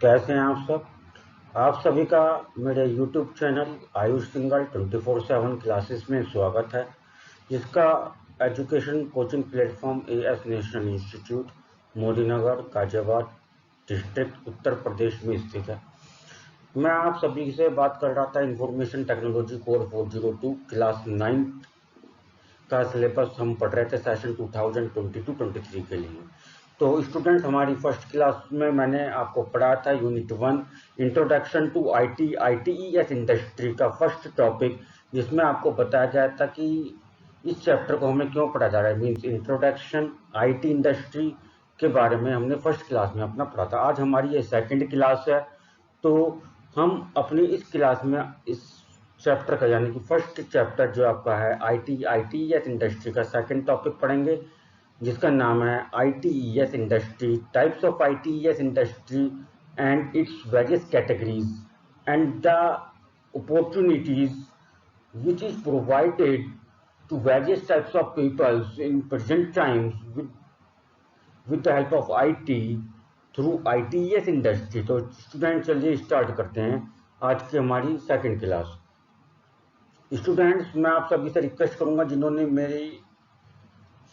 कैसे हैं आप सब? आप सभी का मेरे YouTube channel Ayush Singhal 24/7 classes में स्वागत है, जिसका education coaching platform AS national institute Modinagar Ghaziabad district Uttar Pradesh में स्थित है। मैं आप सभी से बात कर रहा था इंफॉर्मेशन टेक्नोलॉजी कोर 402 क्लास 9 का सिलेबस हम पढ़ रहे थे सेशन 2022-23 के लिए। तो स्टूडेंट, हमारी फर्स्ट क्लास में मैंने आपको पढ़ाया था unit 1 introduction to ITES industry का फर्स्ट टॉपिक, जिसमें आपको बताया गया था कि इस चैप्टर को हमें क्यों पढ़ा जा रहा है। मीन्स इंट्रोडक्शन IT इंडस्ट्री के बारे में हमने फर्स्ट क्लास में अपना पढ़ा था। आज हमारी ये सेकंड क्लास है, तो हम अपनी इस क्लास में इस चैप्टर का यानी कि फर्स्ट चैप्टर जो आपका है ITES इंडस्ट्री का सेकंड टॉपिक पढ़ेंगे, जिसका नाम है ITES industry, types of ITES industry and its various categories and the opportunities which is provided to various types of peoples in present times with the help of IT through ITES industry. तो student, चलिए start करते हैं आज की हमारी second class. Students, मैं आप सभी से रिक्वेस्ट करूंगा जिन्होंने मेरी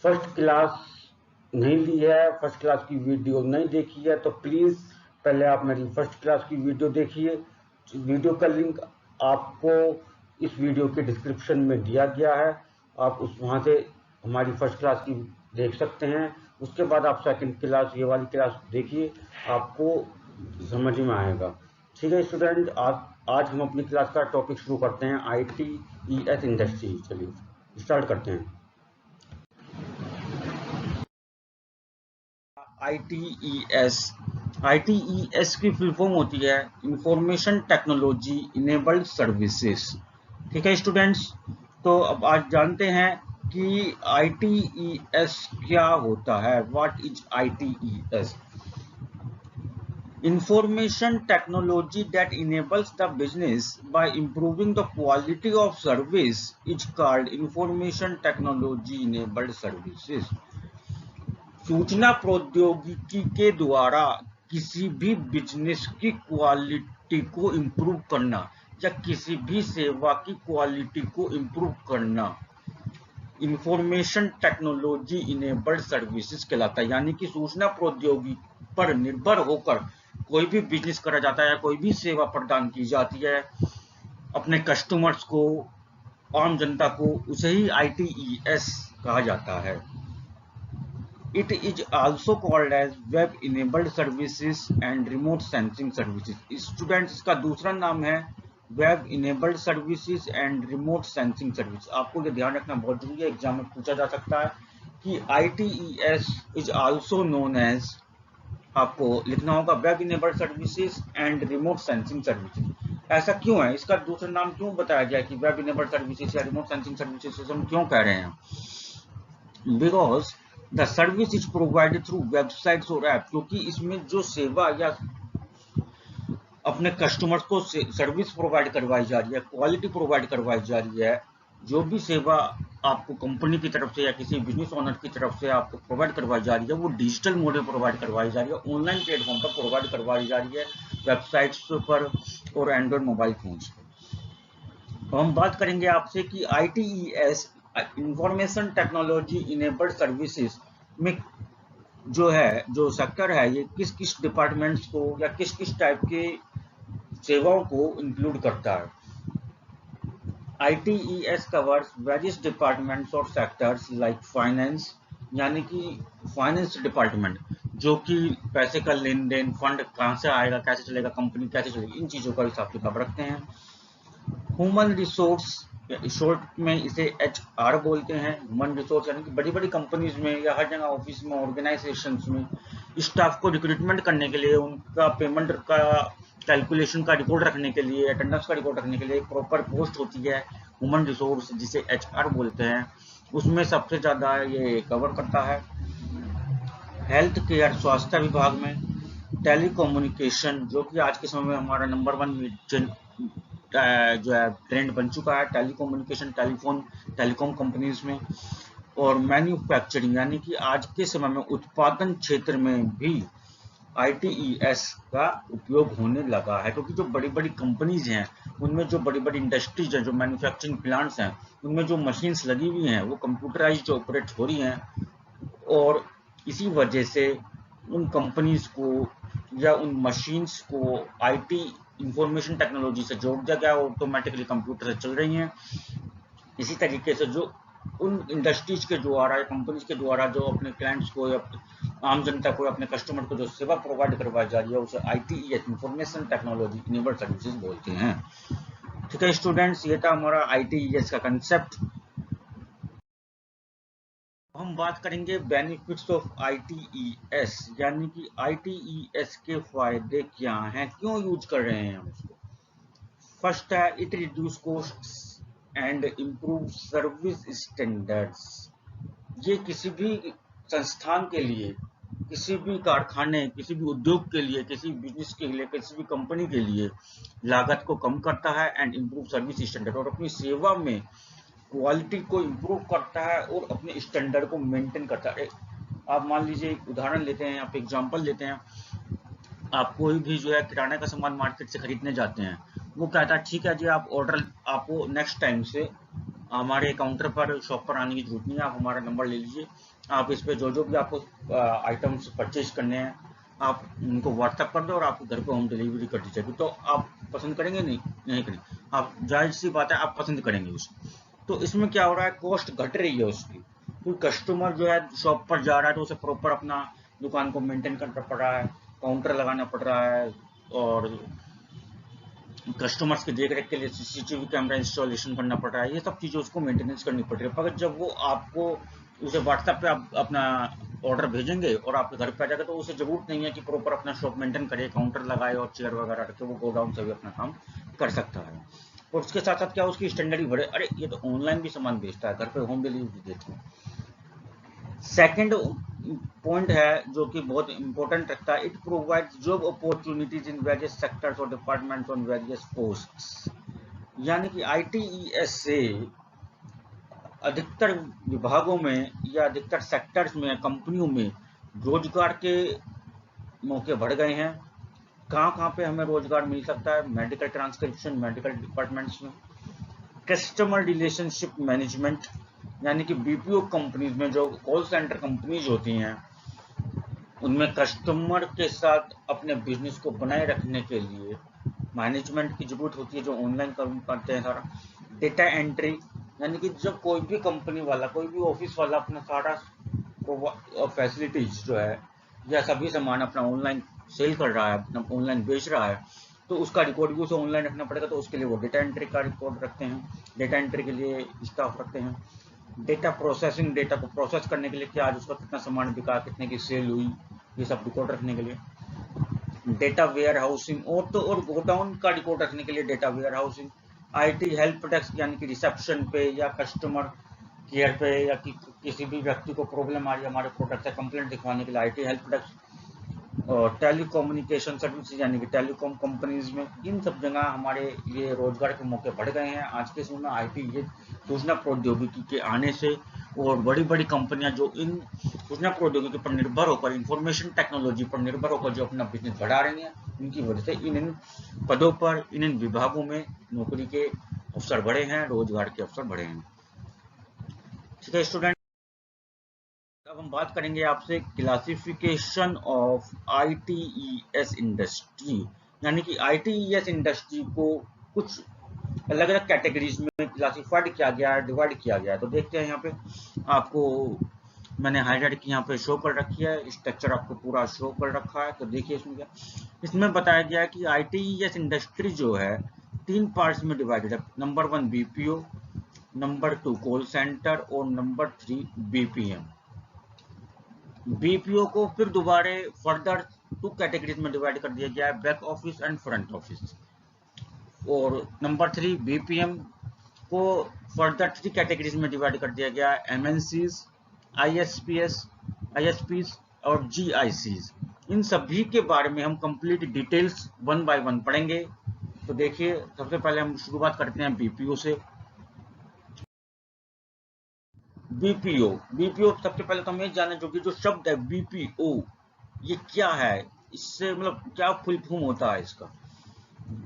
फर्स्ट क्लास नहीं ली है, फर्स्ट क्लास की वीडियो नहीं देखी है, तो प्लीज़ पहले आप मेरी फर्स्ट क्लास की वीडियो देखिए। वीडियो का लिंक आपको इस वीडियो के डिस्क्रिप्शन में दिया गया है, आप उस वहाँ से हमारी फर्स्ट क्लास की देख सकते हैं। उसके बाद आप सेकंड क्लास, ये वाली क्लास देखिए, आपको समझ में आएगा। ठीक है स्टूडेंट, आज हम अपनी क्लास का टॉपिक शुरू करते हैं ITES इंडस्ट्री। चलिए स्टार्ट करते हैं। ITES की फुल फॉर्म होती है इंफॉर्मेशन टेक्नोलॉजी इनेबल्ड सर्विसेज। ठीक है स्टूडेंट्स, तो अब आज जानते हैं कि ITES क्या होता है। What is ITES? Information technology that enables the business by improving the quality of service is called information technology enabled services। सूचना प्रौद्योगिकी के द्वारा किसी भी बिजनेस की क्वालिटी को इम्प्रूव करना या किसी भी सेवा की क्वालिटी को इम्प्रूव करना इंफॉर्मेशन टेक्नोलॉजी इनेबल्ड सर्विसेज कहलाता है। यानी कि सूचना प्रौद्योगिकी पर निर्भर होकर कोई भी बिजनेस करा जाता है या कोई भी सेवा प्रदान की जाती है अपने कस्टमर्स को, आम जनता को, उसे ही ITES कहा जाता है। It is also called as web enabled services and remote sensing services। Students, इसका दूसरा नाम है web enabled services and remote sensing service. आपको ये ध्यान रखना बहुत जरूरी है, एग्जाम में पूछा जा सकता है कि ITES is also known as, आपको लिखना होगा web enabled services and remote sensing services. ऐसा क्यों है, इसका दूसरा नाम क्यों बताया गया कि वेब इनेबल्ड सर्विसेज या रिमोट सेंसिंग सर्विसेज हम क्यों कह रहे हैं? Because the service is provided through websites और ऐप, क्योंकि इसमें जो सेवा या अपने कस्टमर्स को सर्विस प्रोवाइड करवाई जा रही है, क्वालिटी प्रोवाइड करवाई जा रही है, जो भी सेवा आपको कंपनी की तरफ से या किसी बिजनेस ओनर की तरफ से आपको प्रोवाइड करवाई जा रही है, वो डिजिटल मोड में प्रोवाइड करवाई जा रही है, ऑनलाइन प्लेटफॉर्म पर प्रोवाइड करवाई जा रही है, वेबसाइट्स पर और एंड्रॉइड मोबाइल फोन्स पर। तो हम बात करेंगे आपसे कि ITES information technology enabled services में जो सेक्टर है, ये किस किस डिपार्टमेंट्स को या किस किस टाइप के सेवाओं को इंक्लूड करता है। ITES कवर्स वेरियस डिपार्टमेंट्स और सेक्टर्स लाइक फाइनेंस, यानी कि फाइनेंस डिपार्टमेंट जो कि पैसे का लेन देन, फंड कहाँ से आएगा, कैसे चलेगा, कंपनी कैसे चलेगी, इन चीज़ों का हिसाब किताब रखते हैं। ह्यूमन रिसोर्स, शॉर्ट में इसे HR बोलते हैं। ह्यूमन रिसोर्स यानी कि बड़ी बड़ी कंपनीज में या हर जगह ऑफिस में, ऑर्गेनाइजेशंस में स्टाफ को रिक्रूटमेंट करने के लिए, उनका पेमेंट का कैलकुलेशन का रिकॉर्ड रखने के लिए, अटेंडेंस का रिकॉर्ड रखने के लिए एक प्रॉपर पोस्ट होती है ह्यूमन रिसोर्स, जिसे HR बोलते हैं। उसमें सबसे ज़्यादा ये कवर करता है हेल्थ केयर, स्वास्थ्य विभाग में, टेलीकम्युनिकेशन जो कि आज के समय में हमारा नंबर 1 जो है ट्रेंड बन चुका है, टेलीकम्युनिकेशन, टेलीकॉम कंपनीज में, और मैन्युफैक्चरिंग यानी कि आज के समय में उत्पादन क्षेत्र में भी ITES का उपयोग होने लगा है, क्योंकि जो बड़ी बड़ी कंपनीज हैं उनमें जो बड़ी बड़ी इंडस्ट्रीज हैं, जो मैन्युफैक्चरिंग प्लांट्स हैं, उनमें जो मशीन्स लगी हुई हैं वो कंप्यूटराइज्ड ऑपरेट हो रही हैं, और इसी वजह से उन कंपनीज को या उन मशीन्स को IT इंफॉर्मेशन टेक्नोलॉजी से जोड़ दिया गया, ऑटोमेटिकली कंप्यूटर से चल रही हैं। इसी तरीके से जो उन इंडस्ट्रीज के द्वारा या कंपनीज के द्वारा जो अपने क्लाइंट्स को या आम जनता को, अपने कस्टमर को जो सेवा प्रोवाइड करवाई जा रही है उसे ITES information technology enabled services बोलते हैं। ठीक है स्टूडेंट्स, ये था हमारा ITES का कंसेप्ट। हम बात करेंगे बेनिफिट्स ऑफ ITES, यानी कि ITES के फायदे क्या हैं, क्यों यूज कर रहे हैं हम उसको। फर्स्ट है, it reduce costs and improve service standards. ये किसी भी संस्थान के लिए, किसी भी कारखाने, किसी भी उद्योग के लिए, किसी बिजनेस के लिए, किसी भी कंपनी के लिए लागत को कम करता है एंड इम्प्रूव सर्विस स्टैंडर्ड, और अपनी सेवा में क्वालिटी को इम्प्रूव करता है और अपने स्टैंडर्ड को मेंटेन करता है। आप मान लीजिए एक उदाहरण लेते हैं, आप एग्जांपल लेते हैं, आप कोई भी जो है किराने का सामान मार्केट से खरीदने जाते हैं, वो कहता है ठीक है जी, आप ऑर्डर, आपको नेक्स्ट टाइम से हमारे काउंटर पर, शॉप पर आने की जरूरत नहीं है, आप हमारा नंबर ले लीजिए, आप इस पे जो जो भी आपको आइटम्स परचेज करने हैं आप उनको व्हाट्सएप कर दो और आपको घर पे होम डिलीवरी कर दी जाएगी। तो आप पसंद करेंगे? नहीं करेंगे आप, जाहिर सी बात है आप पसंद करेंगे उसको। तो इसमें क्या हो रहा है, कॉस्ट घट रही है उसकी, क्योंकि कस्टमर जो है शॉप पर जा रहा है तो उसे प्रॉपर अपना दुकान को मेंटेन करना पड़ रहा है, काउंटर लगाना पड़ रहा है, और कस्टमर्स की देख रेख के लिए CCTV कैमरा इंस्टॉलेशन करना पड़ रहा है, ये सब चीज़ें उसको मेंटेनेंस करनी पड़ रही है। पर जब वो आपको उसे व्हाट्सएप पे आप अपना ऑर्डर भेजेंगे और आपके घर पे आ जाएगा, तो उसे जरूरत नहीं है कि प्रॉपर अपना शॉप मेंटेन करे, काउंटर लगाए और चेयर वगैरह रखे, वो गोडाउन से भी अपना काम कर सकता है। और उसके साथ साथ क्या, उसकी स्टैंडर्ड ही बढ़े, अरे ये तो ऑनलाइन भी सामान बेचता है, घर पे होम डिलीवरी देते हैं। सेकंड पॉइंट है जो कि बहुत इंपॉर्टेंट रखता है, it provides job opportunities in various sectors और डिपार्टमेंट्स ऑन वेरियस पोस्ट्स। यानी कि ITES से अधिकतर विभागों में या अधिकतर सेक्टर्स में, कंपनियों में रोजगार के मौके बढ़ गए हैं। कहाँ कहाँ पे हमें रोजगार मिल सकता है? मेडिकल ट्रांसक्रिप्शन, मेडिकल डिपार्टमेंट्स में, कस्टमर रिलेशनशिप मैनेजमेंट, यानी कि BPO कंपनीज में, जो कॉल सेंटर कंपनीज होती हैं, उनमें कस्टमर के साथ अपने बिजनेस को बनाए रखने के लिए मैनेजमेंट की जरूरत होती है, जो ऑनलाइन करते हैं सारा। डेटा एंट्री, यानी कि जब कोई भी कंपनी वाला, कोई भी ऑफिस वाला अपना सारा फैसिलिटीज जो है या सभी सामान अपना ऑनलाइन सेल कर रहा है, अपना ऑनलाइन बेच रहा है, तो उसका रिकॉर्ड भी उसे ऑनलाइन रखना पड़ेगा, तो उसके लिए वो डेटा एंट्री का रिकॉर्ड रखते हैं, डेटा एंट्री के लिए स्टाफ रखते हैं। डेटा प्रोसेसिंग, डेटा को प्रोसेस करने के लिए कि आज उसका कितना सामान बिका, कितने की सेल हुई, ये सब रिकॉर्ड रखने के लिए। डेटा वेयर हाउसिंग, और गोडाउन का रिकॉर्ड रखने के लिए data warehousing. IT help desk, यानी कि रिसेप्शन पे या कस्टमर केयर पे, या किसी भी व्यक्ति को प्रॉब्लम आ रही है हमारे प्रोडक्ट से, कंप्लेंट दिखवाने के लिए IT हेल्प डेस्क। और टेलीकम्युनिकेशन सर्विस, यानी कि टेलीकॉम कंपनीज में, इन सब जगह हमारे ये रोजगार के मौके बढ़ गए हैं आज के समय में। IT, ये सूचना प्रौद्योगिकी के आने से, और बड़ी बड़ी कंपनियां जो इन सूचना प्रौद्योगिकी पर निर्भर होकर, इंफॉर्मेशन टेक्नोलॉजी पर निर्भर होकर जो अपना बिजनेस बढ़ा रही हैं, उनकी वजह से इन पदों पर, इन विभागों में नौकरी के अवसर बढ़े हैं, रोजगार के अवसर बढ़े हैं। ठीक है स्टूडेंट, अब हम बात करेंगे आपसे क्लासिफिकेशन ऑफ ITES इंडस्ट्री, यानी कि ITES इंडस्ट्री को कुछ अलग अलग कैटेगरीज में क्लासिफाइड किया गया है, डिवाइड किया गया है। तो देखते हैं, यहाँ पे आपको मैंने हाईलाइट की यहाँ पे शो कर रखी है, स्ट्रक्चर आपको पूरा शो कर रखा है। तो देखिए इसमें क्या, इसमें बताया गया है कि ITES इंडस्ट्री जो है 3 पार्ट्स में डिवाइडेड है। Number 1 BPO, number 2 call centre, और नंबर 3 BPM। BPO को फिर दोबारा फर्दर 2 कैटेगरीज में डिवाइड कर दिया गया है, back office and front office. और नंबर 3 BPM को फर्दर 3 कैटेगरीज में डिवाइड कर दिया गया है, MNCs, ISPs और GICs। इन सभी के बारे में हम कंप्लीट डिटेल्स 1 बाय 1 पढ़ेंगे। तो देखिए, सबसे पहले हम शुरुआत करते हैं BPO से। BPO सबसे पहले तो हम ये जाने, जो कि जो शब्द है BPO, ये क्या है, इससे मतलब क्या फुल फॉर्म होता है इसका?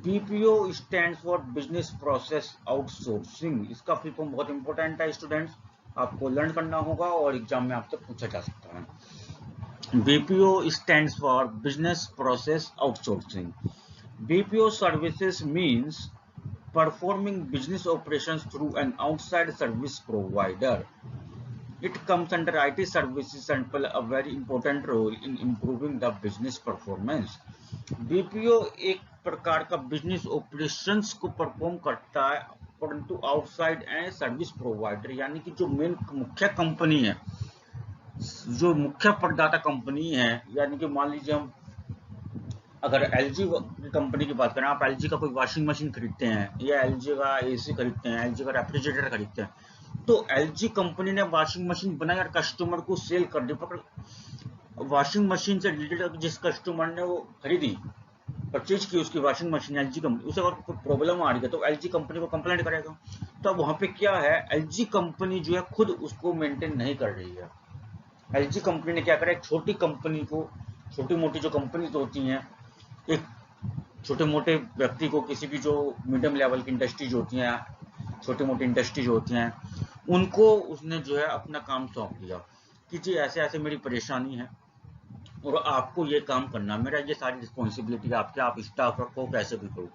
BPO stands for business process outsourcing. इसका फुल फॉर्म बहुत इंपॉर्टेंट है स्टूडेंट्स, आपको लर्न करना होगा और एग्जाम में आपसे पूछा जा सकता है। BPO stands for business process outsourcing. BPO services means performing business operations through an outside service provider. It comes under IT services and play a very important role in improving the business performance. BPO एक प्रकार का business operations को perform करता है परंतु outside and service provider, यानी कि जो मेन मुख्य कंपनी है, जो मुख्य प्रदाता कंपनी है, यानी कि मान लीजिए हम अगर एलजी कंपनी की बात करें, आप एलजी का कोई वॉशिंग मशीन खरीदते हैं या एलजी का एसी खरीदते हैं, एलजी का रेफ्रिजरेटर खरीदते हैं, तो एलजी कंपनी ने वॉशिंग मशीन बनाई और कस्टमर को सेल कर दी। पर वॉशिंग मशीन से रिलेटेड जिस कस्टमर ने वो खरीदी, परचेज की उसकी वॉशिंग मशीन एलजी कंपनी, उसे अगर कोई प्रॉब्लम आ रही है तो एलजी कंपनी को कंप्लेंट करेगा। तो अब वहां पे क्या है, एलजी कंपनी जो है खुद उसको मेंटेन नहीं कर रही है। एलजी कंपनी ने क्या करा, एक छोटी कंपनी को, छोटी मोटी जो कंपनी होती हैं, एक छोटे मोटे व्यक्ति को, किसी भी जो मीडियम लेवल की इंडस्ट्रीज होती हैं, छोटी मोटी इंडस्ट्रीज होती हैं, उनको उसने जो है अपना काम सौंप दिया कि जी ऐसे ऐसे मेरी परेशानी है और आपको ये काम करना, मेरा ये सारी रिस्पॉन्सिबिलिटी आपके, आप स्टाफ रखो कैसे भी करो,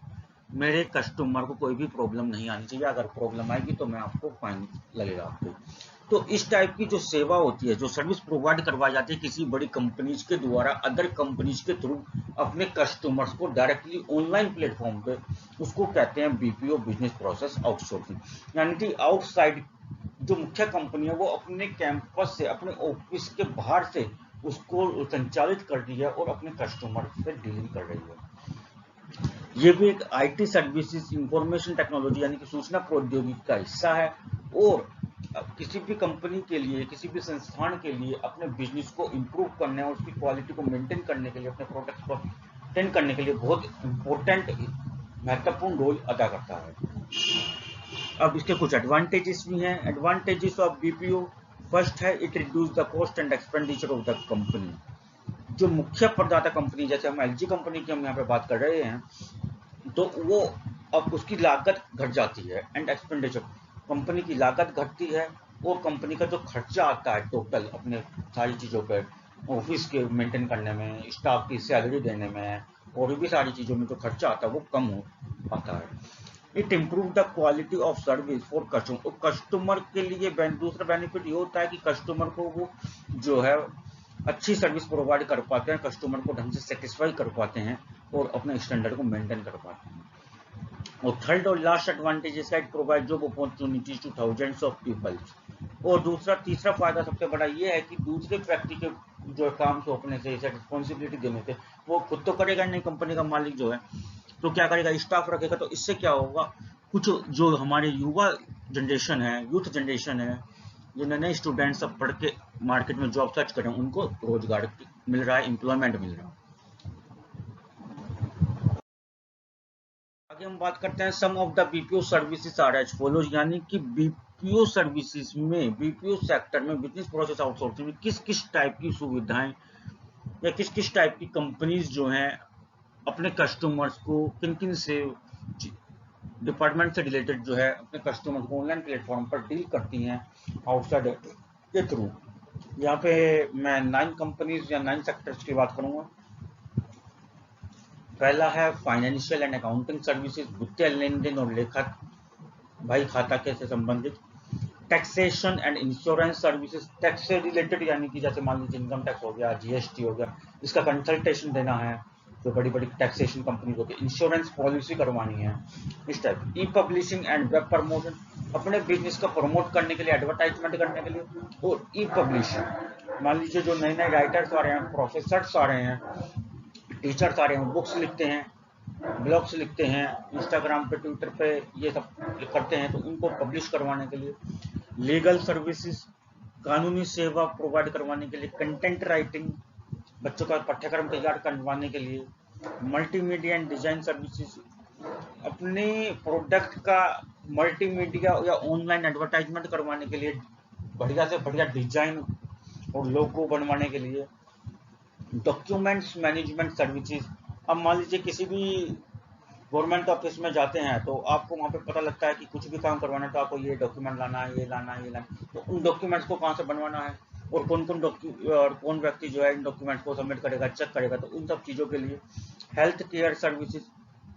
मेरे कस्टमर को कोई भी प्रॉब्लम नहीं आनी चाहिए, अगर प्रॉब्लम आएगी तो मैं आपको फाइन लगेगा आपको। तो इस टाइप की जो सेवा होती है, जो सर्विस प्रोवाइड करवाई जाती है किसी बड़ी कंपनीज के द्वारा अदर कंपनीज के थ्रू अपने कस्टमर्स को डायरेक्टली ऑनलाइन प्लेटफॉर्म पे, उसको कहते हैं बीपीओ, बिजनेस प्रोसेस आउटसोर्सिंग। यानी कि आउटसाइड जो मुख्य कंपनी है वो अपने कैंपस से, अपने ऑफिस के बाहर से उसको संचालित कर रही है और अपने कस्टमर से डीलिंग कर रही है। ये भी एक आईटी सर्विसेज, इंफॉर्मेशन टेक्नोलॉजी यानी कि सूचना प्रौद्योगिकी का हिस्सा है। और किसी भी कंपनी के लिए, किसी भी संस्थान के लिए अपने बिजनेस को इंप्रूव करने और उसकी क्वालिटी को मेंटेन करने के लिए, अपने प्रोडक्ट को मेंटेन करने के लिए बहुत इंपॉर्टेंट, महत्वपूर्ण रोल अदा करता है। अब इसके कुछ एडवांटेजेस भी हैं। एडवांटेजेस ऑफ बीपीओ, फर्स्ट है it reduce the cost and expenditure of the company. जो मुख्य प्रदाता कंपनी, जैसे हम एलजी कंपनी की हम यहाँ पे बात कर रहे हैं, तो वो अब उसकी लागत घट जाती है एंड एक्सपेंडिचर, कंपनी की लागत घटती है और कंपनी का जो खर्चा आता है टोटल अपने सारी चीज़ों पर, ऑफिस के मेंटेन करने में, स्टाफ की सैलरी देने में और भी सारी चीज़ों में जो खर्चा आता है वो कम हो पाता है। It improve the quality of service for customer. और कस्टमर के लिए दूसरा बेनिफिट ये होता है कि कस्टमर को वो जो है अच्छी सर्विस प्रोवाइड कर पाते हैं, कस्टमर को ढंग से सेटिस्फाई कर पाते हैं और अपने स्टैंडर्ड को मेंटेन कर पाते हैं। और थर्ड और लास्ट एडवांटेज इसका, it provide job opportunities to thousands of peoples. और तीसरा फायदा सबसे बड़ा ये है कि दूसरे व्यक्ति के जो काम सौंपने से, रिस्पॉन्सिबिलिटी देने से, वो खुद तो करेगा नहीं, कंपनी का मालिक जो है तो क्या करेगा, स्टाफ रखेगा। तो इससे क्या होगा, कुछ जो हमारे युवा जनरेशन है, यूथ जनरेशन है, जो नए स्टूडेंट सब पढ़ के मार्केट में जॉब सर्च करें, उनको रोजगार मिल रहा है, एम्प्लॉयमेंट मिल रहा है। आगे हम बात करते हैं some of the BPO services are as follows, यानी कि बीपीओ सर्विसेज में, बीपीओ सेक्टर में, बिजनेस प्रोसेस आउटसोर्सिंग में किस किस टाइप की सुविधाएं या किस किस टाइप की कंपनीज जो हैं अपने कस्टमर्स को, किन किन से डिपार्टमेंट से रिलेटेड जो है अपने कस्टमर को ऑनलाइन प्लेटफॉर्म पर डील करती हैं आउटसाइड के थ्रू। यहाँ पे मैं 9 कंपनीज या 9 सेक्टर्स की बात करूंगा। पहला है फाइनेंशियल एंड अकाउंटिंग सर्विसेज, वित्तीय लेन देन और लेखा भाई खाता के से संबंधित। Taxation and insurance services, tax से रिलेटेड, यानी कि जैसे मान लीजिए इनकम टैक्स हो गया, जीएसटी हो गया, इसका कंसल्टेशन देना है जो बड़ी बड़ी टैक्सेशन कंपनी होती है, इंश्योरेंस पॉलिसी करवानी है, इस type. E publishing and web promotion, अपने बिजनेस का प्रमोट करने के लिए, एडवर्टाइजमेंट करने के लिए। और ई पब्लिशिंग, मान लीजिए जो नए नए राइटर्स आ रहे हैं, प्रोफेसर्स आ रहे हैं, टीचर्स आ रहे हैं, बुक्स लिखते हैं, ब्लॉग्स लिखते हैं, इंस्टाग्राम पे, ट्विटर पे ये सब करते हैं, तो उनको पब्लिश करवाने के लिए। लीगल सर्विसेज, कानूनी सेवा प्रोवाइड करवाने के लिए। कंटेंट राइटिंग, बच्चों का पाठ्यक्रम तैयार करवाने के लिए। मल्टीमीडिया एंड डिजाइन सर्विसेज, अपने प्रोडक्ट का मल्टीमीडिया या ऑनलाइन एडवर्टाइजमेंट करवाने के लिए, बढ़िया से बढ़िया डिजाइन और लोगो बनवाने के लिए। Documents management services. अब मान लीजिए किसी भी गवर्नमेंट ऑफिस में जाते हैं तो आपको वहाँ पे पता लगता है कि कुछ भी काम करवाना है तो आपको ये डॉक्यूमेंट लाना है, ये लाना है, ये लाना है। तो उन डॉक्यूमेंट्स को कहाँ से बनवाना है और कौन व्यक्ति जो है इन डॉक्यूमेंट्स को सबमिट करेगा, चेक करेगा, तो उन सब चीज़ों के लिए हेल्थ केयर सर्विसेज,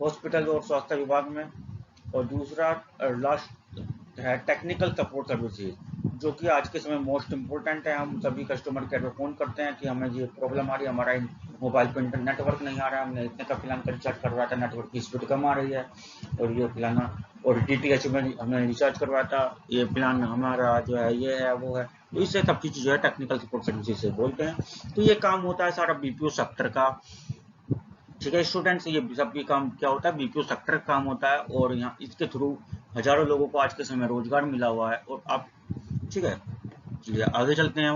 हॉस्पिटल और स्वास्थ्य विभाग में। और दूसरा लास्ट है टेक्निकल सपोर्ट सर्विसेज, जो कि आज के समय मोस्ट इम्पोर्टेंट है। हम सभी कस्टमर केयर में फ़ोन करते हैं कि हमें ये प्रॉब्लम आ रही है, हमारा मोबाइल पर नेटवर्क नहीं आ रहा है, हमने इतने का प्लान का रिचार्ज करवाया था, नेटवर्क की स्पीड कम आ रही है, और ये प्लान, और DTH में हमने रिचार्ज करवाया था, ये प्लान हमारा जो है ये है वो है। तो इससे सब चीज़ जो है टेक्निकल सपोर्ट सर्विसेज से बोलते हैं। तो ये काम होता है सारा BPO सेक्टर का। ठीक है स्टूडेंट्स, ये सब भी काम क्या होता है, BPO सेक्टर का काम होता है, और यहाँ इसके थ्रू हजारों लोगों को आज के समय रोजगार मिला हुआ है। और आप ठीक है, चलिए आगे चलते हैं।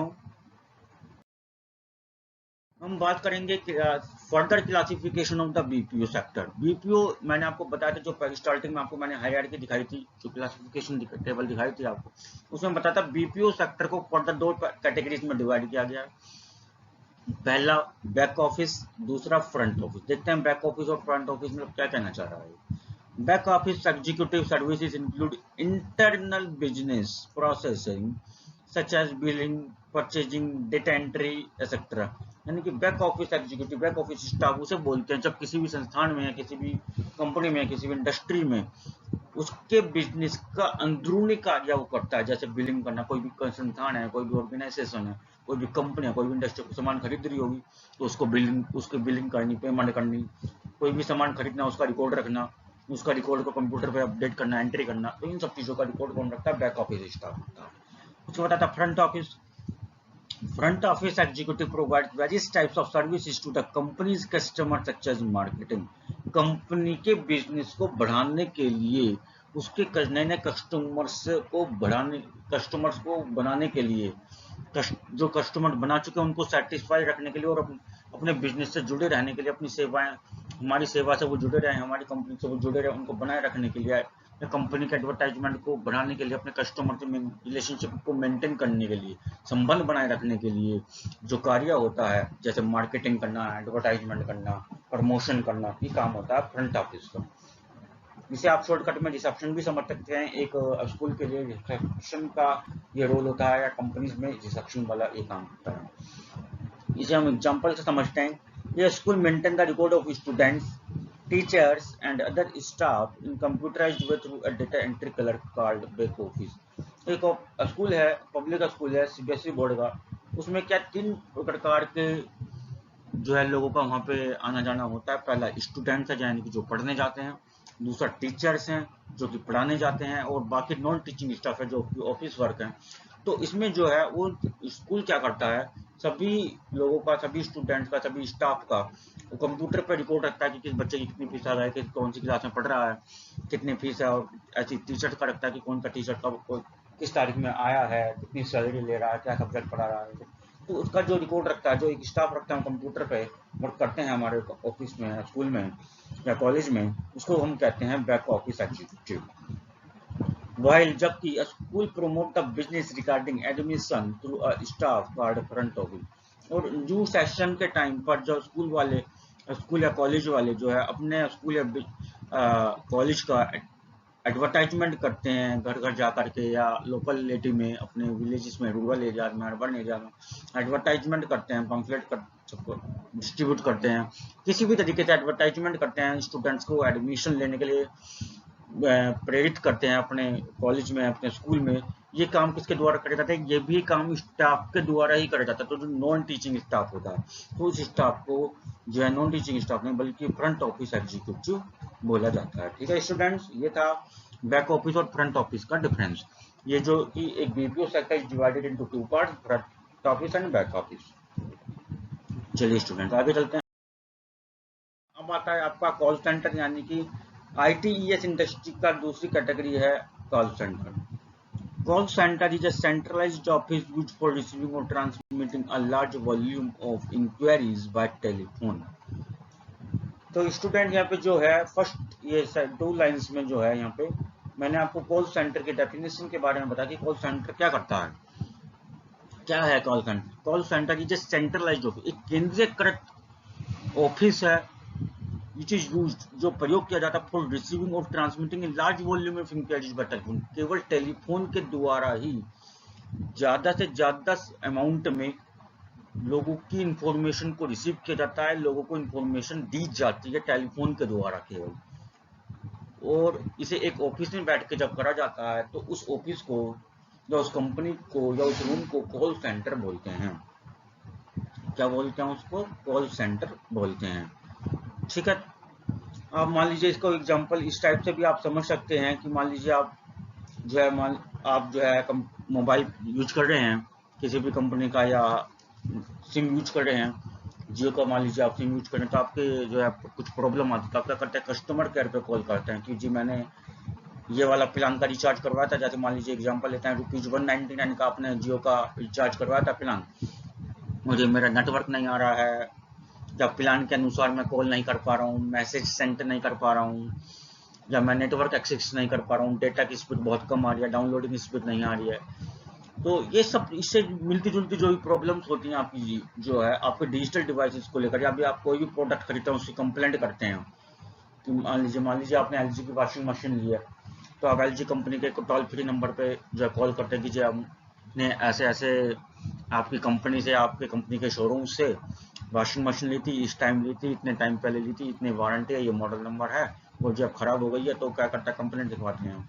हम बात करेंगे further classification of the BPO sector. BPO मैंने आपको बताया था, जो स्टार्टिंग में आपको मैंने हायरार्की दिखाई थी, जो क्लासिफिकेशन टेबल दिखाई थी आपको, उसमें बताया था BPO सेक्टर को फर्दर 2 कैटेगरीज में डिवाइड किया गया है। पहला बैक ऑफिस, दूसरा फ्रंट ऑफिस। देखते हैं बैक ऑफिस और फ्रंट ऑफिस में क्या कहना चाह रहा है। Back office executive services include internal business processing such as billing, purchasing, data entry etcetera. यानी कि back office executive, back office staff उसे बोलते हैं जब किसी भी संस्थान में, किसी भी कंपनी में, किसी भी इंडस्ट्री में उसके बिजनेस का अंदरूनी कार्य वो करता है, जैसे बिलिंग करना। कोई भी संस्थान है, कोई भी ऑर्गेनाइजेशन है, कोई भी कंपनी है, कोई भी इंडस्ट्री को सामान खरीद रही होगी तो उसकी बिलिंग करनी, पेमेंट करनी, कोई भी सामान खरीदना, उसका रिकॉर्ड रखना, उसका रिकॉर्ड को कंप्यूटर पे अपडेट करना, एंट्री करना, तो इन सब चीजों का रिकॉर्ड कौन रखता है, बैक ऑफिस स्टाफ होता है। उसके बाद आता है front office. Front office executive provides various types of services to the company's customers such as marketing. Company के बिजनेस को बढ़ाने के लिए, उसके नए नए कस्टमर्स को बनाने के लिए, जो कस्टमर बना चुके हैं उनको सेटिस्फाई रखने के लिए, और अपने बिजनेस से जुड़े रहने के लिए, अपनी सेवाएं, हमारी सेवा से वो जुड़े रहे, हमारी कंपनी से वो जुड़े रहे, उनको बनाए रखने के लिए, कंपनी के एडवर्टाइजमेंट को बढ़ाने के लिए, अपने कस्टमर से रिलेशनशिप को मेंटेन करने के लिए, संबंध बनाए रखने के लिए जो कार्य होता है, जैसे मार्केटिंग करना, एडवर्टाइजमेंट करना, प्रमोशन करना, ये काम होता है फ्रंट ऑफिस का। जिसे आप शॉर्टकट में रिसेप्शन भी समझ सकते हैं। एक स्कूल के लिए रिसेप्शन का ये रोल होता है, या कंपनीज में रिसेप्शन वाला ये काम होता है। इसे हम एग्जांपल से समझते हैं। ये school maintain the record of students, teachers and other staff in computerized way through a data entry clerk called back office। एक स्कूल है, पब्लिक स्कूल है, CBSE बोर्ड का, उसमें क्या 3 प्रकार के जो है लोगों का वहाँ पे आना जाना होता है। पहला स्टूडेंट्स है, यानी कि जो पढ़ने जाते हैं, दूसरा टीचर्स हैं जो कि पढ़ाने जाते हैं, और बाकी नॉन टीचिंग स्टाफ है जो कि ऑफिस वर्क है। तो इसमें जो है वो स्कूल क्या करता है, सभी लोगों का, सभी स्टूडेंट्स का, सभी स्टाफ का वो कंप्यूटर पर रिकॉर्ड रखता है कि किस बच्चे की कितनी फीस आ रहा है, कौन सी क्लास में पढ़ रहा है, कितनी फीस है, और ऐसी टीचर का रखता है कि कौन सा टीचर कब किस तारीख में आया है, कितनी सैलरी ले रहा है, क्या सब्जेक्ट पढ़ा रहा है। तो उसका जो रिकॉर्ड रखता है, जो एक स्टाफ रखता है कंप्यूटर पे वर्क करते हैं हमारे ऑफिस में, स्कूल में या कॉलेज में, उसको हम कहते हैं बैक ऑफिस एग्जीक्यूटिव। While जबकि school promote the business regarding admission through a staff called front office। और जो सेशन के टाइम पर जो स्कूल या कॉलेज वाले जो है अपने स्कूल या कॉलेज का एडवर्टाइजमेंट करते हैं घर घर जा करके, या लोकलिटी में, अपने विलेजेस में, रूरल एरिया में, अर्बन एरिया में एडवर्टाइजमेंट करते हैं, पम्फलेट डिस्ट्रीब्यूट करते हैं, किसी भी तरीके से एडवर्टाइजमेंट करते हैं, स्टूडेंट्स को एडमिशन लेने के लिए प्रेरित करते हैं अपने कॉलेज में, अपने स्कूल में। ये काम किसके द्वारा करा जाता है, ये भी काम स्टाफ के द्वारा ही करा जाता है। तो जो नॉन टीचिंग स्टाफ होता है, तो उस स्टाफ को जो है नॉन टीचिंग स्टाफ नहीं बल्कि फ्रंट ऑफिस एग्जीक्यूटिव बोला जाता है। ठीक है स्टूडेंट्स, ये था बैक ऑफिस और फ्रंट ऑफिस का डिफरेंस। ये जो कि एक BPO sector is divided into 2 parts, front office and back office. चलिए स्टूडेंट आगे चलते हैं। अब आता है आपका कॉल सेंटर, यानी कि ITES इंडस्ट्री का दूसरी कैटेगरी है call centre. Call centre is a centralised office used for receiving और transmitting a large volume of inquiries by telephone. तो स्टूडेंट यहाँ पे जो है फर्स्ट ये 2 लाइंस में जो है यहाँ पे मैंने आपको कॉल सेंटर के डेफिनेशन के बारे में बताया कि कॉल सेंटर क्या करता है। क्या है call centre? Call centre is a centralised office, एक केंद्रीकृत ऑफिस है विच इज यूज्ड, जो प्रयोग किया जाता है फॉर रिसीविंग और transmitting in large volume of inquiries by telephone. केवल टेलीफोन के द्वारा ही ज्यादा से ज्यादा अमाउंट में लोगों की इंफॉर्मेशन को रिसीव किया जाता है, लोगों को इंफॉर्मेशन दी जाती है टेलीफोन के द्वारा केवल। और इसे एक ऑफिस में बैठ के जब करा जाता है तो उस ऑफिस को या उस कंपनी को या उस रूम को कॉल सेंटर बोलते हैं। क्या बोलते हैं उसको? कॉल सेंटर बोलते हैं। ठीक है, आप मान लीजिए इसको एग्जांपल इस टाइप से भी आप समझ सकते हैं कि मान लीजिए आप जो है मोबाइल यूज कर रहे हैं किसी भी कंपनी का, या सिम यूज कर रहे हैं जियो का, मान लीजिए आप सिम यूज कर रहे हैं, तो आपके जो है कुछ प्रॉब्लम आती है तो आप क्या करते हैं? कस्टमर केयर पे कॉल करते हैं कि जी मैंने ये वाला प्लान का रिचार्ज करवाया था। जैसे मान लीजिए एग्जांपल लेते हैं, ₹199 का आपने जियो का रिचार्ज करवाया था प्लान, मुझे मेरा नेटवर्क नहीं आ रहा है, या प्लान के अनुसार मैं कॉल नहीं कर पा रहा हूँ, मैसेज सेंड नहीं कर पा रहा हूँ, या मैं नेटवर्क एक्सेस नहीं कर पा रहा हूँ, डेटा की स्पीड बहुत कम आ रही है, डाउनलोडिंग स्पीड नहीं आ रही है। तो ये सब इससे मिलती जुलती जो भी प्रॉब्लम्स होती हैं आपकी जो है आपके डिजिटल डिवाइसेस को लेकर, या भी आप कोई भी प्रोडक्ट खरीदते हैं उसकी कंप्लेंट करते हैं कि मान लीजिए आपने एलजी की वॉशिंग मशीन ली है, तो आप एलजी कंपनी के टोल फ्री नंबर पे जो है कॉल करते हैं कि जी हमने ऐसे ऐसे आपकी कंपनी से, आपके कंपनी के शोरूम से वॉशिंग मशीन ली थी, इस टाइम ली थी, इतने टाइम पहले ली थी, इतनी वारंटी है, ये मॉडल नंबर है, वो जब खराब हो गई है तो क्या करता है? कंप्लेंट लिखवाते हैं।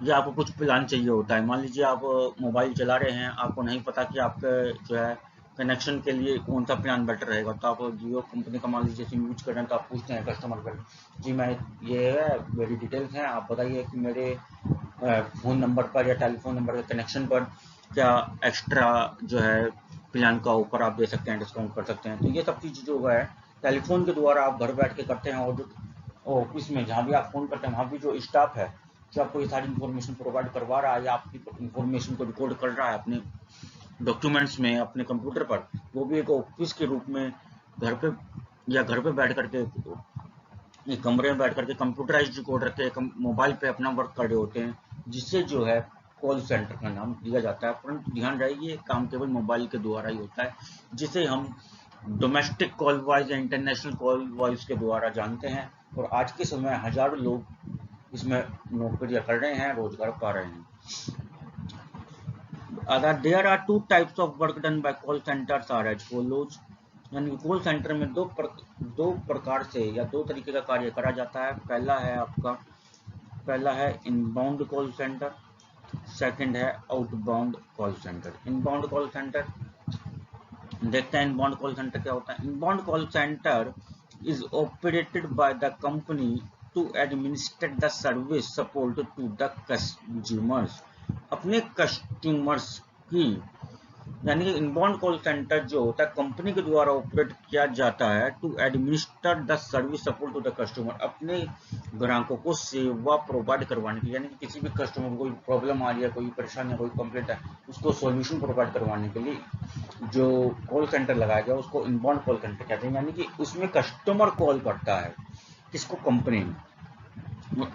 या आपको कुछ प्लान चाहिए होता है, मान लीजिए आप मोबाइल चला रहे हैं, आपको नहीं पता कि आपके जो है कनेक्शन के लिए कौन सा प्लान बेटर रहेगा, तो आप जियो कंपनी का मान लीजिए सिम यूज कर रहे हैं, तो आप पूछते हैं कस्टमर कर, जी मैं ये है मेरी डिटेल्स हैं, आप बताइए कि मेरे फ़ोन नंबर पर या टेलीफोन नंबर के कनेक्शन पर क्या एक्स्ट्रा जो है प्लान का ऊपर आप दे सकते हैं, डिस्काउंट कर सकते हैं। तो ये सब चीज़ जो है टेलीफोन के द्वारा आप घर बैठ के करते हैं, और जो ऑफिस में जहाँ भी आप फ़ोन करते हैं वहाँ भी जो स्टाफ है जो आपको ये सारी इन्फॉर्मेशन प्रोवाइड करवा रहा है या आपकी इन्फॉर्मेशन को रिकॉर्ड कर रहा है अपने डॉक्यूमेंट्स में अपने कंप्यूटर पर, वो भी एक ऑफिस के रूप में घर पे बैठ करके, एक कमरे में बैठ करके कंप्यूटराइज्ड रिकॉर्ड रख के मोबाइल पे अपना वर्क कर रहे होते हैं, जिससे जो है कॉल सेंटर का नाम दिया जाता है। परंतु ध्यान रहे ये काम केवल मोबाइल के द्वारा ही होता है, जिसे हम डोमेस्टिक कॉल वॉइस या इंटरनेशनल कॉल वॉइस के द्वारा जानते हैं। और आज के समय हजारों लोग इसमें नौकरियां कर रहे हैं, रोजगार पा रहे हैं। अगर there are two types of work done by call centres are as follows, यानी कॉल सेंटर में दो प्रकार से या दो तरीके का कार्य करा जाता है। पहला है इनबाउंड कॉल सेंटर, सेकंड है outbound call centre. Inbound call centre देखते हैं, इनबाउंड कॉल सेंटर क्या होता है। Inbound call centre is operated by the company to administer the service support to the consumers, अपने कस्टमर्स की, यानी कि इनबाउंड कॉल सेंटर जो होता है कंपनी के द्वारा ऑपरेट किया जाता है to administer the service support to the customer, अपने ग्राहकों को सेवा प्रोवाइड करवाने के लिए, यानी कि किसी भी कस्टमर को कोई प्रॉब्लम आ रही है, कोई परेशानी है, कोई कंप्लेंट है, उसको सॉल्यूशन प्रोवाइड करवाने के लिए जो कॉल सेंटर लगाया गया उसको इनबाउंड कॉल सेंटर कहते हैं। यानी कि उसमें कस्टमर कॉल करता है किसको? Company.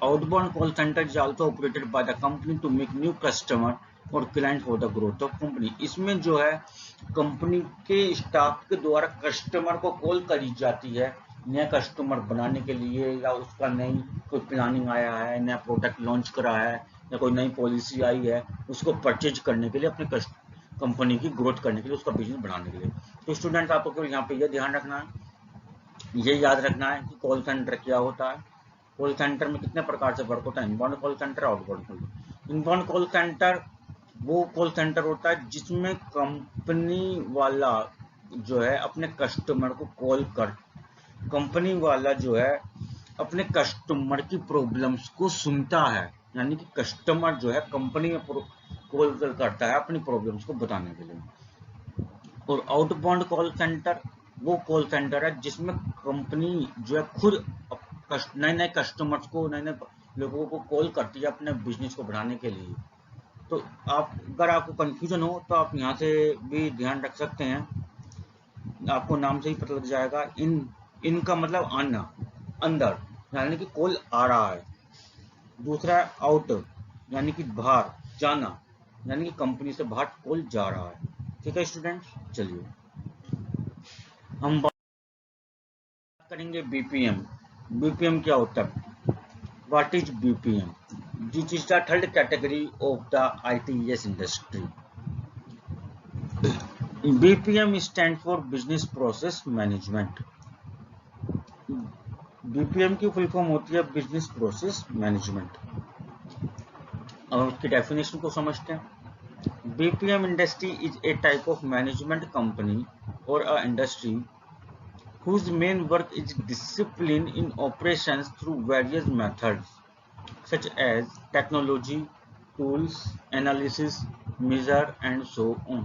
Outbound call centre is also operated by the company to make new customer और client for the growth of company. इसमें जो है कंपनी के स्टाफ के द्वारा कस्टमर को कॉल करी जाती है नया कस्टमर बनाने के लिए, या उसका नई कोई प्लानिंग आया है, नया प्रोडक्ट लॉन्च करा है, या कोई नई पॉलिसी आई है, उसको परचेज करने के लिए, अपने कंपनी की ग्रोथ करने के लिए, उसका बिजनेस बढ़ाने के लिए। तो स्टूडेंट्स आपको केवल यहाँ पे ये ध्यान रखना है, ये याद रखना है कि कॉल सेंटर क्या होता है, कॉल सेंटर में कितने प्रकार से वर्क होता है, inbound call centre, outbound call. Inbound call centre वो कॉल सेंटर होता है जिसमें कंपनी वाला जो है अपने कस्टमर को कंपनी वाला जो है अपने कस्टमर की प्रॉब्लम्स को सुनता है, यानी कि कस्टमर जो है कंपनी में कॉल करता है अपनी प्रॉब्लम्स को बताने के लिए। और आउटबाउंड कॉल सेंटर वो कॉल सेंटर है जिसमें कंपनी जो है खुद नए नए कस्टमर्स को, नए नए लोगों को कॉल करती है अपने बिजनेस को बढ़ाने के लिए। तो अगर आपको कंफ्यूजन हो तो आप यहाँ से भी ध्यान रख सकते हैं, आपको नाम से ही पता लग जाएगा। इन का मतलब आना, अंदर, यानी कि कॉल आ रहा है। दूसरा है आउट, यानी कि बाहर जाना, यानी कि कंपनी से बाहर कॉल जा रहा है। ठीक है स्टूडेंट्स, चलिए हम बात करेंगे बीपीएम। बीपीएम क्या होता है? What is BPM? This is the third category of the ITS industry. BPM stand for business process management. BPM की फुल फॉर्म होती है बिजनेस प्रोसेस मैनेजमेंट। अब उसकी डेफिनेशन को समझते हैं। BPM industry is a type of management company और a industry whose main work is discipline in operations through various methods such as technology, tools, analysis, measure and so on.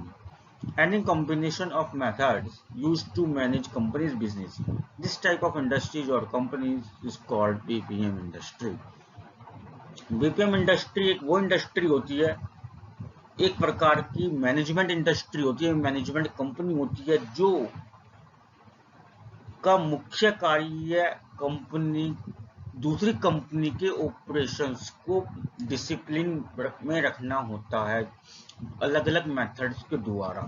Any combination of methods used to manage company's business. This type of industries or companies is called BPM industry. BPM industry एक वो industry होती है, एक प्रकार की management industry होती है, management company होती है जो का मुख्य कार्य कंपनी दूसरी कंपनी के ऑपरेशंस को डिसिप्लिन में रखना होता है अलग अलग मेथड्स के द्वारा,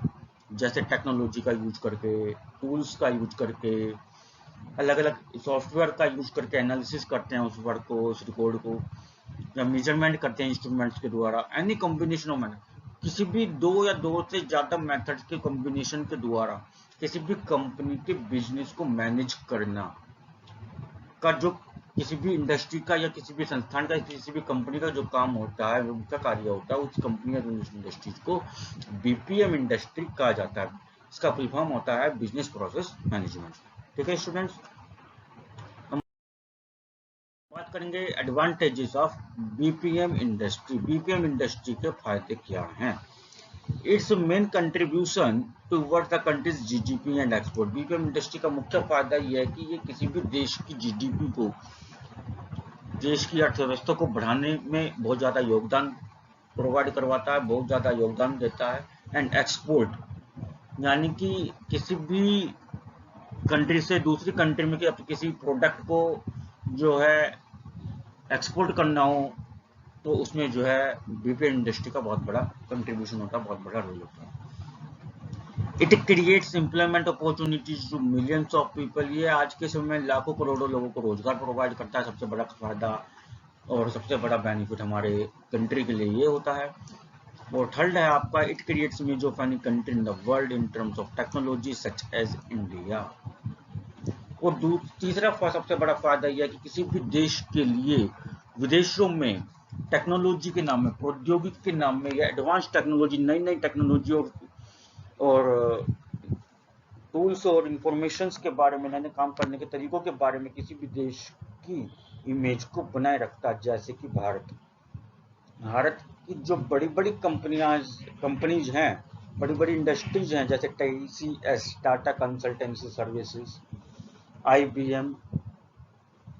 जैसे टेक्नोलॉजी का यूज करके, टूल्स का यूज करके, अलग अलग सॉफ्टवेयर का यूज करके एनालिसिस करते हैं उस वर्क को, उस रिकॉर्ड को, या मेजरमेंट करते हैं इंस्ट्रूमेंट्स के द्वारा। एनी कॉम्बिनेशन ऑफ मेथड, किसी भी दो या दो से ज्यादा मेथड्स के कॉम्बिनेशन के द्वारा किसी भी कंपनी के बिजनेस को मैनेज करना का जो किसी भी इंडस्ट्री का या किसी भी संस्थान का किसी भी कंपनी का जो काम होता है, उनका कार्य होता है, उस कंपनी या इंडस्ट्रीज को बीपीएम इंडस्ट्री कहा जाता है। इसका फुल फॉर्म होता है बिजनेस प्रोसेस मैनेजमेंट। ठीक है स्टूडेंट्स, हम बात करेंगे advantages of BPM industry. BPM industry के फायदे क्या हैं? It's main contribution towards the countries GDP and export. BPM industry का मुख्य फायदा यह है कि ये किसी भी देश की जीडीपी को, देश की अर्थव्यवस्था को बढ़ाने में बहुत ज्यादा योगदान प्रोवाइड करवाता है, बहुत ज्यादा योगदान देता है। एंड एक्सपोर्ट, यानी कि किसी भी कंट्री से दूसरी कंट्री में किसी प्रोडक्ट को जो है एक्सपोर्ट करना हो तो उसमें जो है बीपीएम इंडस्ट्री का बहुत बड़ा कंट्रीब्यूशन होता है, बहुत बड़ा रोल होता है। It creates employment opportunities to millions of people. ये आज के समय में लाखों करोड़ों लोगों को रोजगार प्रोवाइड करता है। सबसे बड़ा फायदा और सबसे बड़ा बेनिफिट हमारे कंट्री के लिए ये होता है। और थर्ड है आपका, it creates image of any country in the world in terms of technology such as India. और तीसरा सबसे बड़ा फायदा यह है कि किसी भी देश के लिए विदेशों में टेक्नोलॉजी के नाम में, प्रौद्योगिकी के नाम में या एडवांस टेक्नोलॉजी, नई नई टेक्नोलॉजी और टूल्स और इंफॉर्मेशंस के बारे में, नए काम करने के तरीकों के बारे में किसी भी देश की इमेज को बनाए रखता है। जैसे कि भारत की जो बड़ी बड़ी कंपनीज हैं, बड़ी बड़ी इंडस्ट्रीज हैं, जैसे TCS, Tata consultancy services, IBM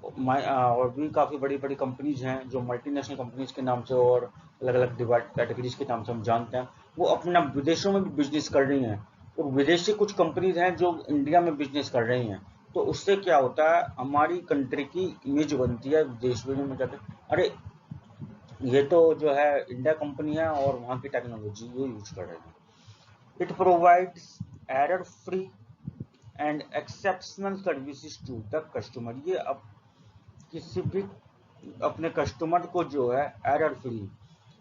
और भी काफ़ी बड़ी बड़ी कंपनीज हैं जो मल्टीनेशनल कंपनीज के नाम से और अलग अलग डिवाइड कैटेगरीज के नाम से हम जानते हैं। वो अपना विदेशों में भी बिजनेस कर रही हैं और विदेशी कुछ कंपनीज हैं जो इंडिया में बिजनेस कर रही हैं। तो उससे क्या होता है, हमारी कंट्री की इमेज बनती है विदेश में जाकर, अरे ये तो जो है इंडिया कंपनी है और वहाँ की टेक्नोलॉजी ये यूज कर रहे हैं। It provides error free and exceptional services to the customer. ये अब किसी भी अपने कस्टमर को जो है एरर फ्री,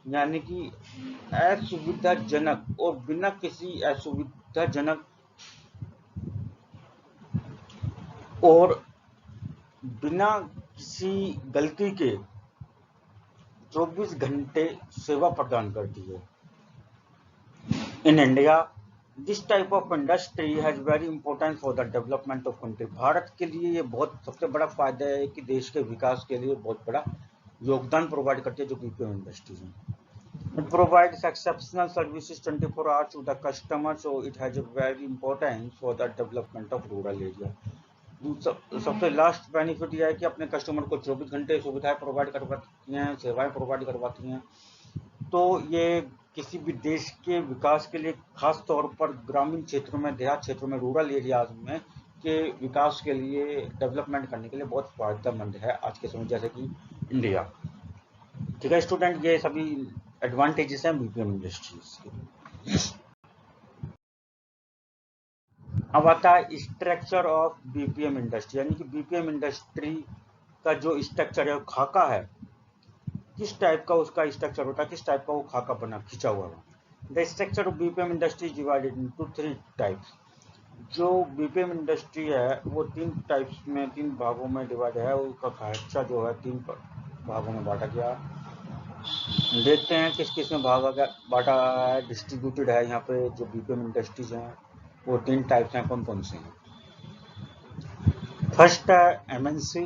यानी कि असुविधाजनक और बिना किसी असुविधाजनक और बिना किसी गलती के 24 घंटे सेवा प्रदान करती है। In India this type of industry has very important for the development of country. Bharat के लिए ये बहुत सबसे बड़ा फायदा है कि देश के विकास के लिए बहुत बड़ा योगदान प्रोवाइड करती है जो बीपीएम इंडस्ट्रीज है। It provides exceptional services 24 hours to the customer, so it has a very importance for the development of rural area. सबसे लास्ट बेनिफिट यह है कि अपने कस्टमर को 24 घंटे सुविधाएं प्रोवाइड करवाती हैं, सेवाएं प्रोवाइड करवाती हैं। तो ये किसी भी देश के विकास के लिए, खास तौर पर ग्रामीण क्षेत्रों में, देहात क्षेत्रों में, रूरल एरियाज में के विकास के लिए, डेवलपमेंट करने के लिए बहुत फायदेमंद है आज के समय, जैसे कि इंडिया। ठीक है स्टूडेंट, ये सभी एडवांटेजेस हैं बीपीएम इंडस्ट्रीज के। अब आता है स्ट्रक्चर ऑफ बीपीएम इंडस्ट्री, यानी कि बीपीएम इंडस्ट्री का जो स्ट्रक्चर है, खाका है, किस टाइप का उसका स्ट्रक्चर होता है, किस टाइप का वो खाका बना खिंचा हुआ है। The structure of BPM industry divided into 3 types. जो बीपीएम इंडस्ट्री है वो 3 टाइप्स में, 3 भागों में डिवाइड है। उसका खाका जो है 3 भागों में बांटा गया। देखते हैं किस किस में बांटा है, डिस्ट्रीब्यूटेड है। यहाँ पे जो बीपीएम इंडस्ट्रीज हैं वो 3 टाइप्स हैं, कौन कौन से हैं। फर्स्ट है MNC.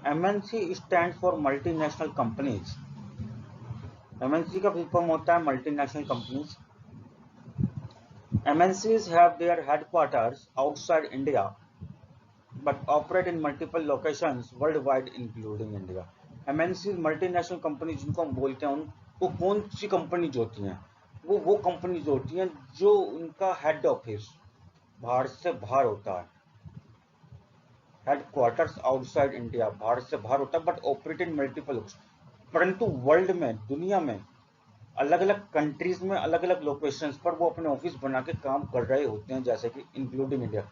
MNC stand for multinational companies. MNC का फुल फॉर्म होता है multinational companies. MNCs have their headquarters outside India but operate in multiple locations worldwide including India. MNCs multinational company जिनको हम बोलते हैं, वो कौन सी कंपनीज होती हैं, वो कंपनीज होती हैं जो उनका हेड ऑफिस भारत से बाहर होता है, हेडक्वार्टर्स आउटसाइड इंडिया, भारत से बाहर होता है, बट ऑपरेट इन मल्टीपल, परंतु वर्ल्ड में, दुनिया में अलग अलग कंट्रीज में अलग अलग लोकेशंस पर वो अपने ऑफिस बना के काम कर रहे होते हैं, जैसे कि इंक्लूडिंग इंडिया,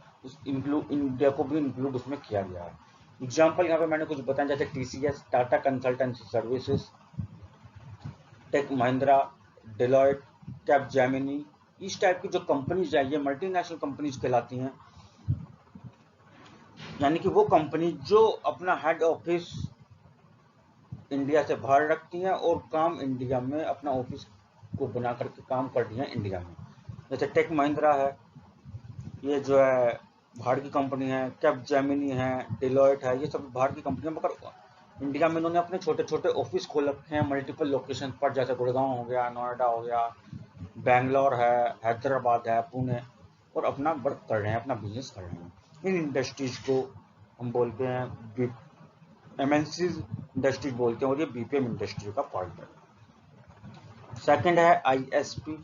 इंडिया को भी इंक्लूड उसमें किया गया है। एग्जांपल यहाँ पे मैंने कुछ बताया, जैसे TCS, Tata consultancy services, tech Mahindra, Deloitte, Capgemini, इस टाइप की जो कंपनीज है ये मल्टीनेशनल कंपनीज कहलाती हैं। यानी कि वो कंपनी जो अपना हेड ऑफिस इंडिया से बाहर रखती हैं और काम इंडिया में, अपना ऑफिस को बना करके काम करती हैं इंडिया में। जैसे टेक महिंद्रा है, ये जो है बाहर की कंपनी है, कैपजेमिनी है, डेलॉयट है, ये सब बाहर की कंपनी है, मगर इंडिया में इन्होंने अपने छोटे छोटे ऑफिस खोल रखे हैं मल्टीपल लोकेशन पर, जैसे गुड़गांव हो गया, नोएडा हो गया, बेंगलोर है, हैदराबाद है, पुणे, और अपना वर्क कर रहे हैं, अपना बिजनेस कर रहे हैं। इन इंडस्ट्रीज को हम बोलते हैं एमएनसी इंडस्ट्री बोलते हैं, और ये बीपीएम इंडस्ट्री का पार्ट है। सेकंड है ISP.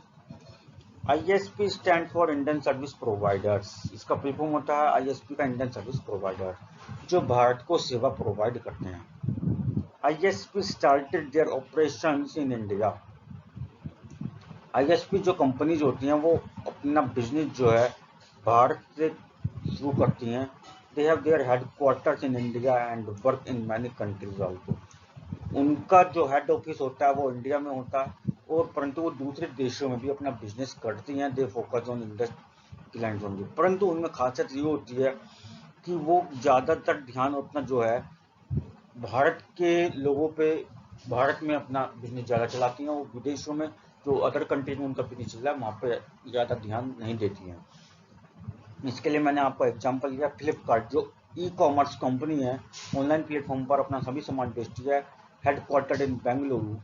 ISP stand for Indian service providers. इसका फुल फॉर्म होता है आईएसपी का इंडियन सर्विस प्रोवाइडर, जो भारत को सेवा प्रोवाइड करते हैं। ISP started their operations in India. ISP जो कंपनीज होती हैं वो अपना बिजनेस जो है भारत से शुरू करती हैं। They have their headquarters in India and work in many countries also. उनका जो हेड ऑफिस होता है वो इंडिया में होता है, और परंतु वो दूसरे देशों में भी अपना बिजनेस करती हैं। They focus on industry clients only, परंतु उनमें खासियत ये होती है कि वो ज़्यादातर ध्यान अपना जो है भारत के लोगों पे, भारत में अपना बिजनेस ज़्यादा चलाती हैं, और विदेशों में जो अदर कंट्रीज में उनका बिजनेस चल रहा है वहाँ पे ज़्यादा ध्यान नहीं देती हैं। इसके लिए मैंने आपको एग्जांपल दिया, फ्लिपकार्ट जो ई कॉमर्स कंपनी है, ऑनलाइन प्लेटफॉर्म पर अपना सभी सामान बेचती है, headquartered in Bengaluru,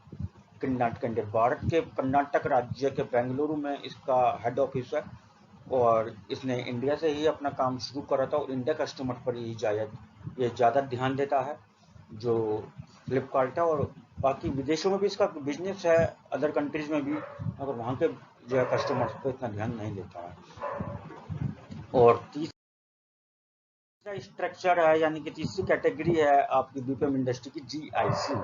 Karnataka India. Bharat के कर्नाटक राज्य के बेंगलुरु में इसका हेड ऑफिस है, और इसने इंडिया से ही अपना काम शुरू करा था, और इंडिया कस्टमर पर ये ज़्यादा ध्यान देता है जो फ्लिपकार्ट है। और बाकी विदेशों में भी इसका बिजनेस है, अदर कंट्रीज में भी, अगर वहाँ के जो है कस्टमर्स पर इतना ध्यान नहीं देता है। और तीसरा स्ट्रक्चर है, यानी कि तीसरी कैटेगरी है आपकी बीपीएम इंडस्ट्री की, जीआईसी।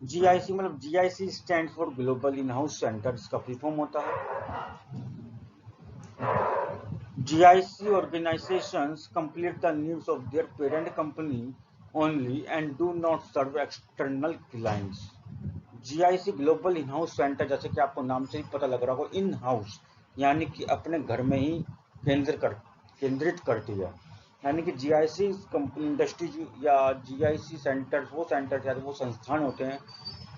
जीआईसी मतलब GIC stand for global in house centre, इसका फुल फॉर्म होता है। GIC organizations complete the needs of their parent company only and do not serve external clients. GIC global in house centre, जैसे कि आपको नाम से ही पता लग रहा होगा, इन हाउस यानी कि अपने घर में ही केंद्रित करती है। यानी कि GIC इंडस्ट्री या GIC सेंटर वो सेंटर या वो संस्थान होते हैं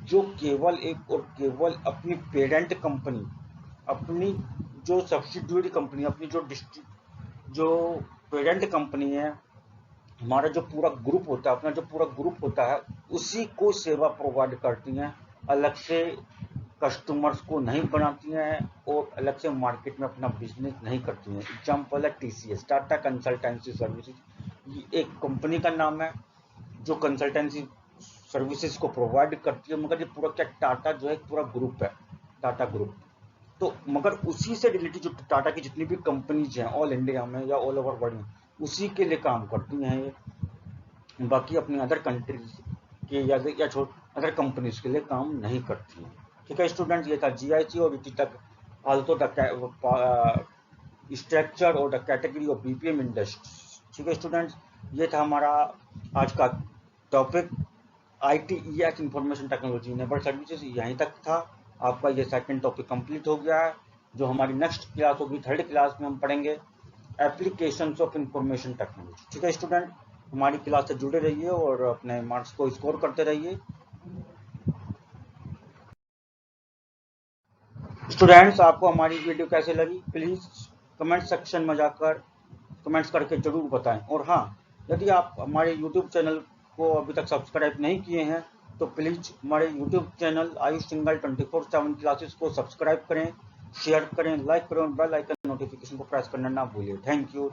जो केवल एक और केवल अपनी पेरेंट कंपनी, अपनी जो सब्सिडियरी कंपनी, अपनी जो पेरेंट कंपनी है, हमारा जो पूरा ग्रुप होता है, अपना जो पूरा ग्रुप होता है, उसी को सेवा प्रोवाइड करती हैं, अलग से कस्टमर्स को नहीं बनाती हैं और अलग से मार्केट में अपना बिजनेस नहीं करती हैं। एग्जाम्पल है टीसीएस, टाटा कंसल्टेंसी सर्विसेज। ये एक कंपनी का नाम है जो कंसल्टेंसी सर्विसेज को प्रोवाइड करती है, मगर ये पूरा क्या, टाटा जो है पूरा ग्रुप है, टाटा ग्रुप। तो मगर उसी से रिलेटेड जो टाटा की जितनी भी कंपनीज हैं ऑल इंडिया में या ऑल ओवर वर्ल्ड में, उसी के लिए काम करती हैं ये, बाकी अपनी अदर कंट्रीज के या अदर कंपनीज के लिए काम नहीं करती हैं। ठीक है स्टूडेंट्स, ये था GIC और इट तक ऑल्सो द स्ट्रक्चर और the category of BPM industry. ठीक है स्टूडेंट्स, ये था हमारा आज का topic ITES information technology enabled services, यहीं तक था। आपका ये सेकंड टॉपिक कंप्लीट हो गया है। जो हमारी नेक्स्ट क्लास होगी, थर्ड क्लास में हम पढ़ेंगे एप्लीकेशंस ऑफ इंफॉर्मेशन टेक्नोलॉजी। ठीक है स्टूडेंट, हमारी क्लास से जुड़े रहिए और अपने मार्क्स को स्कोर करते रहिए। स्टूडेंट्स, आपको हमारी वीडियो कैसे लगी प्लीज कमेंट सेक्शन में जाकर कमेंट्स करके जरूर बताएं। और हाँ, यदि आप हमारे YouTube चैनल को अभी तक सब्सक्राइब नहीं किए हैं तो प्लीज हमारे YouTube channel Ayush Singhal 24/7 classes को सब्सक्राइब करें, शेयर करें, लाइक करें और बेल आइकन नोटिफिकेशन को प्रेस करना ना भूलिए। Thank you.